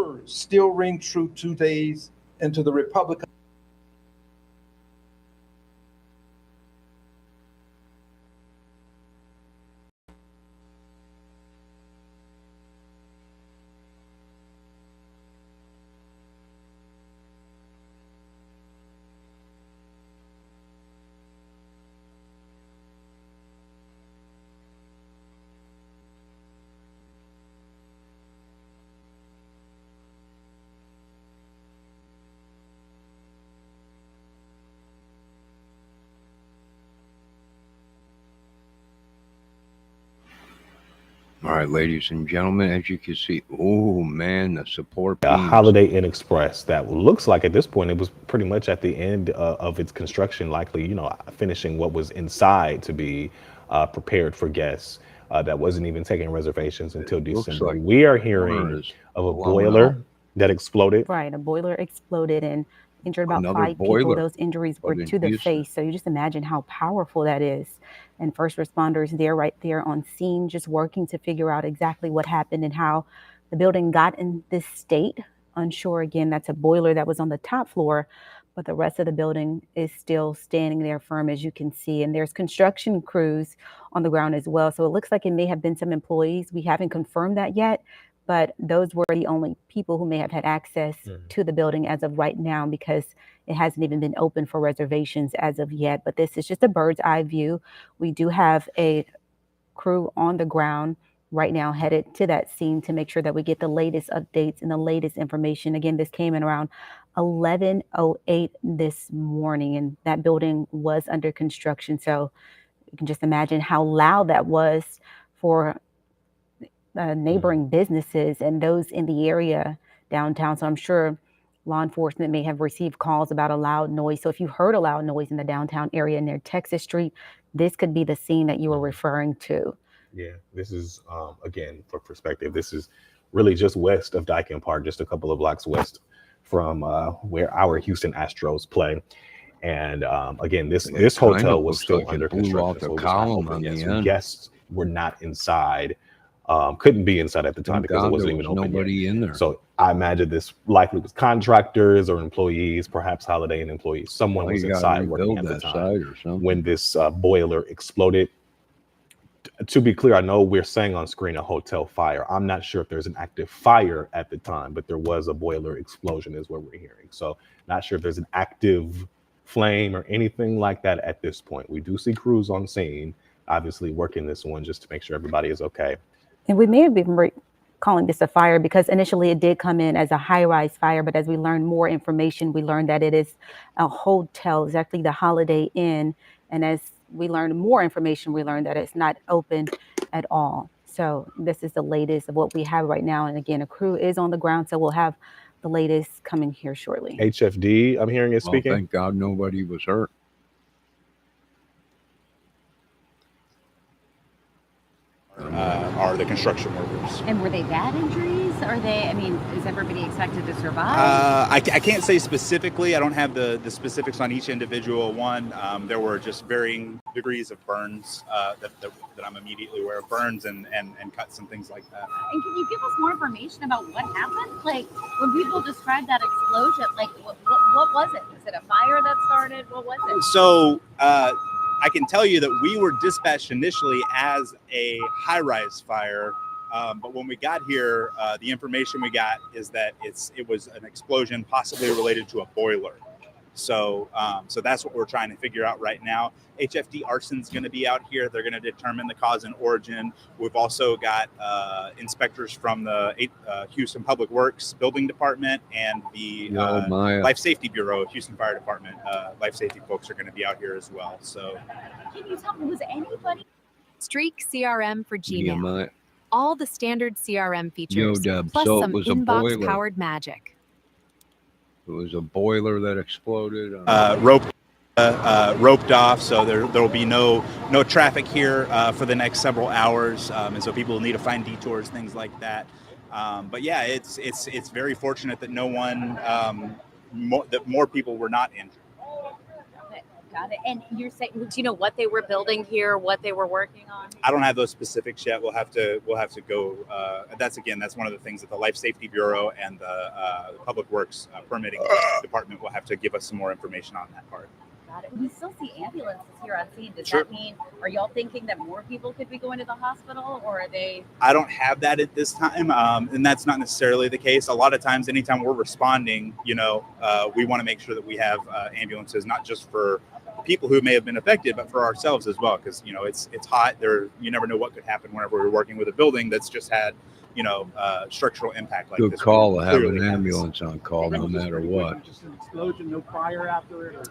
words still ring true 2 days into the Republic. All right, ladies and gentlemen, as you can see, oh man, the support A beams. Holiday Inn Express that looks like at this point it was pretty much at the end of its construction, likely, finishing what was inside to be prepared for guests. That wasn't even taking reservations until Looks December. like We are water hearing is of a blowing out. boiler that exploded. Right, a boiler exploded and injured about Another 5 people. boiler, Those injuries were but in to the Houston. face. So you just imagine how powerful that is. And first responders, they're right there on scene, just working to figure out exactly what happened and how the building got in this state. Unsure, again, that's a boiler that was on the top floor, but the rest of the building is still standing there firm, as you can see. And there's construction crews on the ground as well. So it looks like it may have been some employees. We haven't confirmed that yet, but those were the only people who may have had access to the building as of right now, because it hasn't even been open for reservations as of yet. But this is just a bird's eye view. We do have a crew on the ground right now headed to that scene to make sure that we get the latest updates and the latest information. Again, this came in around 11:08 this morning, and that building was under construction. So you can just imagine how loud that was for neighboring businesses and those in the area downtown. So I'm sure law enforcement may have received calls about a loud noise. So if you heard a loud noise in the downtown area near Texas Street, this could be the scene that you were referring to. Yeah, this is again, for perspective, this is really just west of Dyken Park, just a couple of blocks west from where our Houston Astros play. And again, this It kind hotel of was looks still like under it blew off construction, the so it was not column open on yet. the So end. guests were not inside, couldn't be inside at the time Thank because it God there wasn't was even open yet. nobody in there. So I imagine this likely was contractors or employees, perhaps Holiday Inn employees. Someone Well, was you got to inside working rebuild at the that time side or something. when this boiler exploded. To be clear, I know we're saying on screen a hotel fire. I'm not sure if there's an active fire at the time, but there was a boiler explosion is what we're hearing. So not sure if there's an active flame or anything like that at this point. We do see crews on scene, obviously working this one just to make sure everybody is okay. And we may have been calling this a fire because initially it did come in as a high-rise fire, but as we learned more information, we learned that it is a hotel, exactly the Holiday Inn. And as we learned more information, we learned that it's not open at all. So this is the latest of what we have right now. And again, a crew is on the ground, so we'll have the latest coming here shortly. HFD, I'm hearing is Well, speaking. thank God nobody was hurt. Are the construction workers. And were they bad injuries? Are they, I mean, is everybody expected to survive? I can't say specifically. I don't have the specifics on each individual one. There were just varying degrees of burns that I'm immediately aware of, burns and cuts and things like that. And can you give us more information about what happened? Like, when people describe that explosion, like, what was it? Was it a fire that started? What was it? So, I can tell you that we were dispatched initially as a high-rise fire, but when we got here, the information we got is that it was an explosion possibly related to a boiler. So that's what we're trying to figure out right now. HFD Arson's going to be out here. They're going to determine the cause and origin. We've also got inspectors from the Houston Public Works Building Department and the Life Safety Bureau of Houston Fire Department. Life safety folks are going to be out here as well. So, can you tell me, was anybody? Streak CRM for Gmail. EMI. All the standard CRM features, Deb, plus so it some was a boiler. inbox-powered magic. It was a boiler that exploded. Roped off, so there will be no traffic here for the next several hours, and so people will need to find detours, things like that. But yeah, it's very fortunate that no one, that more people were not injured. Okay, Got it. And you're saying, do you know what they were building here, what they were working on? I don't have those specifics yet. We'll have to go. That's one of the things that the Life Safety Bureau and the Public Works permitting department will have to give us some more information on that part. Got it. We still see ambulances here on scene. Does Sure. that mean, are y'all thinking that more people could be going to the hospital, or are they? I don't have that at this time, and that's not necessarily the case. A lot of times, anytime we're responding, we want to make sure that we have ambulances, not just for people who may have been affected, but for ourselves as well, because it's hot. You never know what could happen whenever we're working with a building that's just had structural impact like Good this. call to have Clearly an has. ambulance on call no matter what. Just an explosion, no fire after it, or?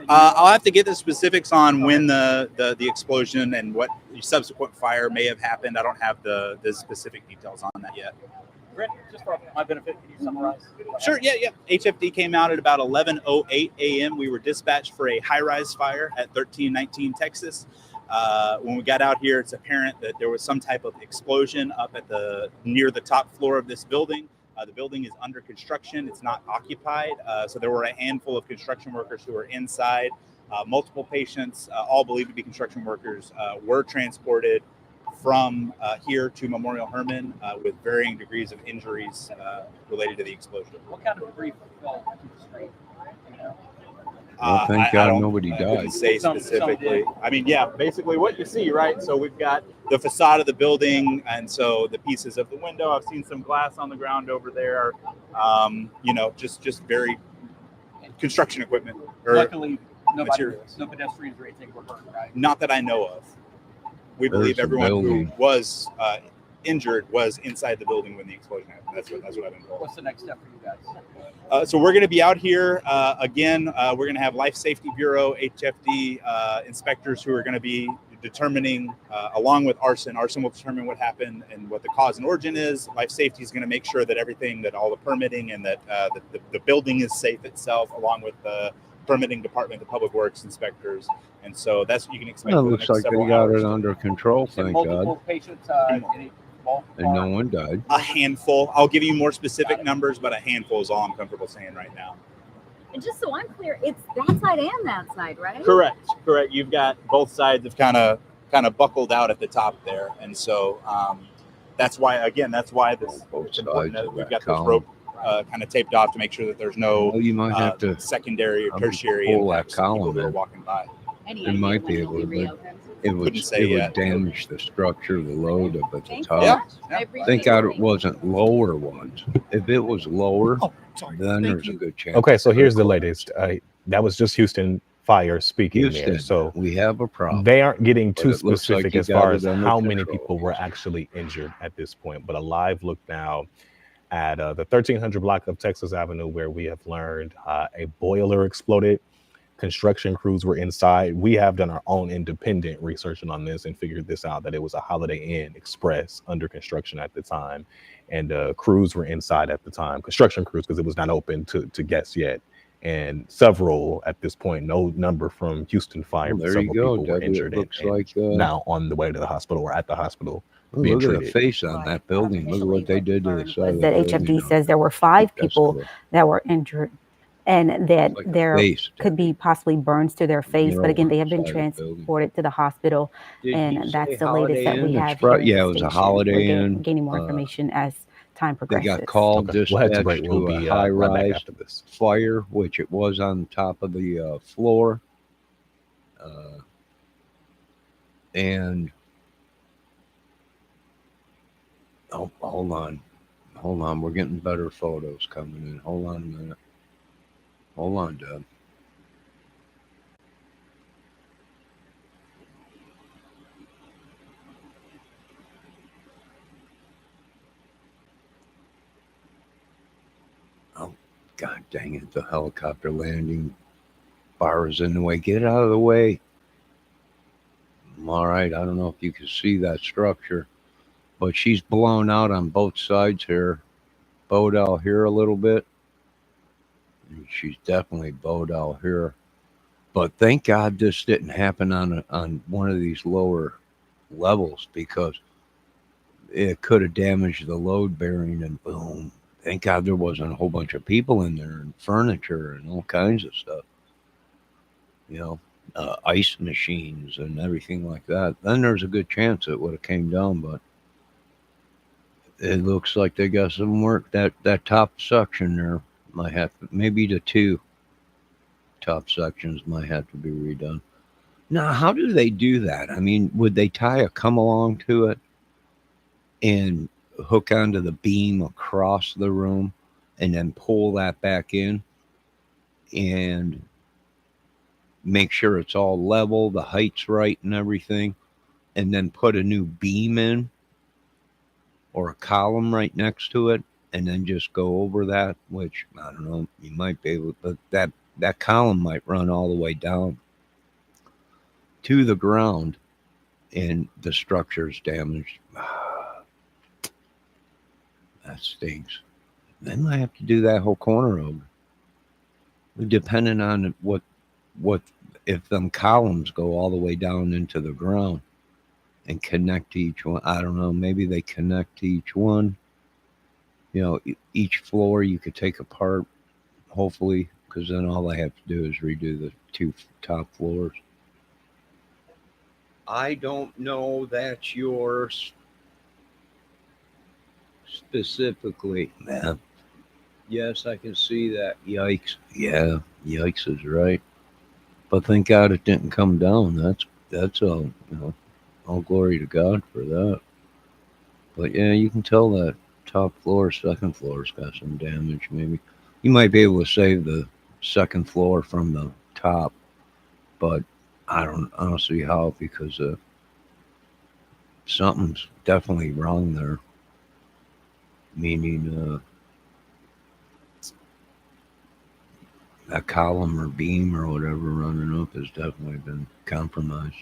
I'll have to get the specifics on when the explosion and what subsequent fire may have happened. I don't have the specific details on that yet. Brent, just for my benefit, can you summarize? Sure, yeah. HFD came out at about 11:08 a.m. We were dispatched for a high-rise fire at 1319 Texas. When we got out here, it's apparent that there was some type of explosion up at near the top floor of this building. The building is under construction. It's not occupied. So there were a handful of construction workers who were inside. Multiple patients, all believed to be construction workers, were transported from here to Memorial Hermann with varying degrees of injuries related to the explosion. What kind of debris fell to the street? You know? Well, thank I God don't- nobody I couldn't died. say Some specifically. did. I mean, yeah, basically what you see, right? So we've got the facade of the building, and so the pieces of the window. I've seen some glass on the ground over there. Just very construction equipment, or Luckily, nobody, materials. no pedestrians or anything were hurt, right? not that I know of. We There's believe the everyone building. who was injured was inside the building when the explosion happened. That's what I've been told. What's the next step for you guys? So we're going to be out here again. We're going to have Life Safety Bureau, HFD inspectors who are going to be determining, along with arson. Arson will determine what happened and what the cause and origin is. Life Safety is going to make sure that that all the permitting and that the building is safe itself, along with the permitting department, the Public Works inspectors. And so that's what you can expect. Well, for it the looks next like they several got hours. it under control, So thank multiple God. patients, any And no one died. A handful. I'll give you more specific numbers, but a handful is all I'm comfortable saying right now. And just so I'm clear, it's that side and that side, right? Correct. You've got both sides have kind of buckled out at the top there, and so that's why this Both it's important sides that of we've that got this column. rope kind of taped off to make sure that there's no Well, you might have to. secondary or I'm tertiary pull that impacts to people column that are in. walking by. Any It idea might when be it'll able to, reopened? Couldn't say yet. would damage the structure, the load up at the Thank you top. so Yeah. much. I appreciate Thank God your it wasn't lower ones. If it was lower, sorry. then there's a good chance. Okay, so here's the latest. That was just Houston Fire speaking Houston, there. So we have a problem. they aren't getting But too it looks like specific you as got far it as under how many control. people were actually injured at this point. But a live look now at the 1300 block of Texas Avenue, where we have learned a boiler exploded. Construction crews were inside. We have done our own independent research on this and figured this out, that it was a Holiday Inn Express under construction at the time. And crews were inside at the time, construction crews, because it was not open to guests yet. And several at this point, no number from Houston Fire, Well, but there you several go, people were Debbie. It injured looks and like now on the way to the hospital or at the hospital. oh, being look at the treated. face on that building. Look at what they did to the side of the That building. HFD says there were 5 That's people cool. that were injured, and that Like a there face, could be possibly burns to their face. But Mural again, they have been inside the building. transported to the hospital, Did and you that's say the latest Holiday that we Inn? have. It's right- here yeah, in it was the a station. Holiday We're Inn. gaining more Uh, information as time They progresses. got called Okay, we'll head to dispatch break. We'll to a be high right back rise after this. fire, which it was on top of the floor. And oh, hold on, we're getting better photos coming in. Hold on a minute. Hold on, Deb. Oh, God dang it. The helicopter landing bar is in the way. Get out of the way. All right. I don't know if you can see that structure, but she's blown out on both sides here. Bowed out here a little bit. And she's definitely bowed out here. But thank God this didn't happen on one of these lower levels, because it could have damaged the load bearing, and boom. Thank God there wasn't a whole bunch of people in there and furniture and all kinds of stuff. You know, ice machines and everything like that, then there's a good chance it would have came down. But it looks like they got some work. That top section there might have to, maybe the two top sections might have to be redone. Now, how do they do that? I mean, would they tie a come along to it and hook onto the beam across the room and then pull that back in and make sure it's all level, the height's right and everything, and then put a new beam in or a column right next to it and then just go over that, which I don't know, you might be able, but that column might run all the way down to the ground and the structure's damaged. That stinks. They might have to do that whole corner over. Depending on what if them columns go all the way down into the ground and connect to each one. I don't know. Maybe they connect to each one. You know, each floor you could take apart, hopefully, because then all I have to do is redo the two top floors. I don't know that's yours specifically, man. Yes, I can see that. Yikes. Yeah, yikes is right. But thank God it didn't come down. That's all, you know, all glory to God for that. But yeah, you can tell that top floor, second floor's got some damage. Maybe you might be able to save the second floor from the top, but I don't see how, because something's definitely wrong there. Meaning that column or beam or whatever running up has definitely been compromised.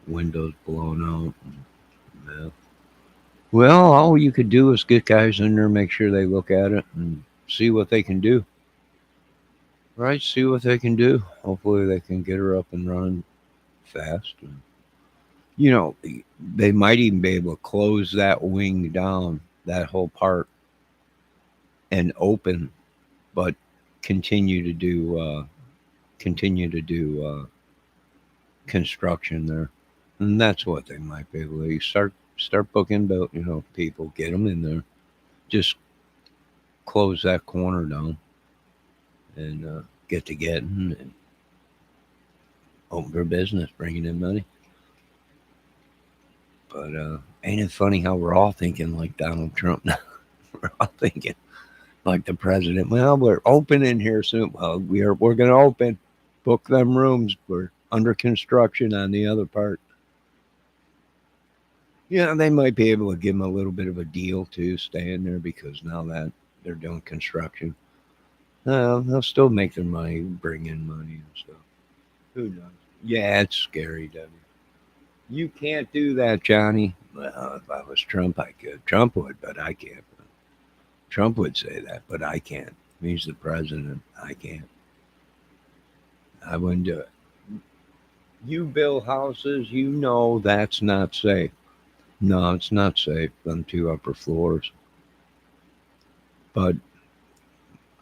Windows blown out. Yeah. Well, all you could do is get guys in there, make sure they look at it and see what they can do. Right? See what they can do. Hopefully they can get her up and running fast. And, you know, they might even be able to close that wing down, that whole part, and open, but continue to do construction there. And that's what they might be able to start booking about, you know, people, get them in there, just close that corner down and get to getting and open for business, bringing in money. But ain't it funny how we're all thinking like Donald Trump now? We're all thinking like the president. Well, we're opening here soon. Well, we're going to open, book them rooms. We're under construction on the other part. Yeah, they might be able to give them a little bit of a deal too, staying there, because now that they're doing construction, they'll still make their money, bring in money and stuff. Who knows? Yeah, it's scary, Debbie. You can't do that, Johnny. Well, if I was Trump, I could. Trump would, but I can't. Trump would say that, but I can't. He's the president. I can't. I wouldn't do it. You build houses, you know that's not safe. No, it's not safe, them two upper floors. But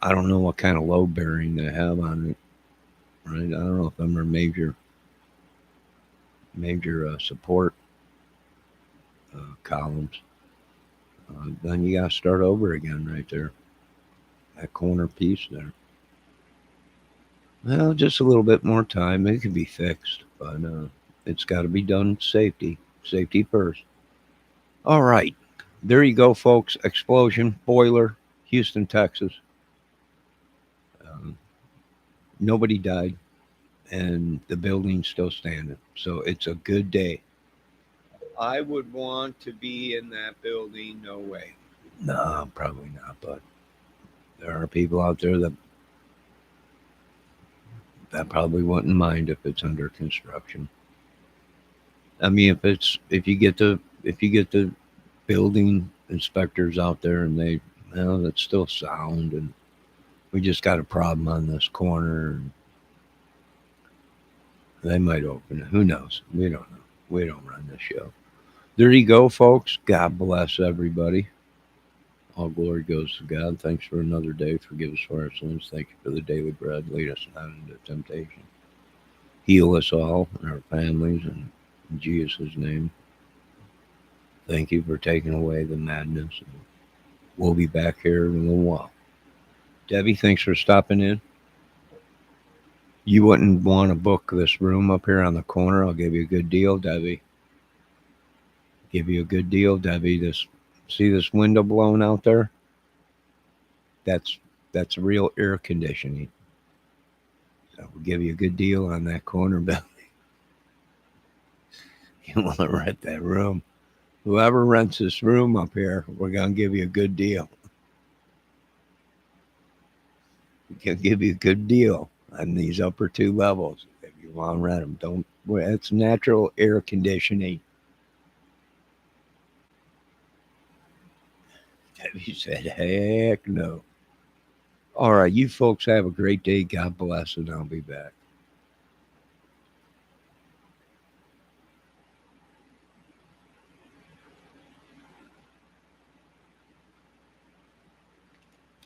I don't know what kind of load bearing they have on it. Right? I don't know if them are major support columns. Then you got to start over again right there. That corner piece there. Well, just a little bit more time. It can be fixed, but it's got to be done safety. Safety first. All right. There you go, folks. Explosion, boiler, Houston, Texas. Nobody died, and the building's still standing. So it's a good day. I would want to be in that building. No way. No, probably not. But there are people out there that probably wouldn't mind if it's under construction. I mean, if you get the building inspectors out there and they, that's still sound, and we just got a problem on this corner, and they might open it. Who knows? We don't know. We don't run this show. There you go, folks. God bless everybody. All glory goes to God. Thanks for another day. Forgive us for our sins. Thank you for the daily bread. Lead us not into temptation. heal us all and our families in Jesus' name. Thank you for taking away the madness. We'll be back here in a little while. Debbie, thanks for stopping in. You wouldn't want to book this room up here on the corner. I'll give you a good deal, Debbie. Give you a good deal, Debbie. See this window blown out there? That's real air conditioning. So we'll give you a good deal on that corner building. You want to rent that room? Whoever rents this room up here, we're gonna give you a good deal. We can give you a good deal on these upper 2 levels if you want to rent them. It's natural air conditioning. Debbie said, heck no. All right, you folks have a great day. God bless, and I'll be back.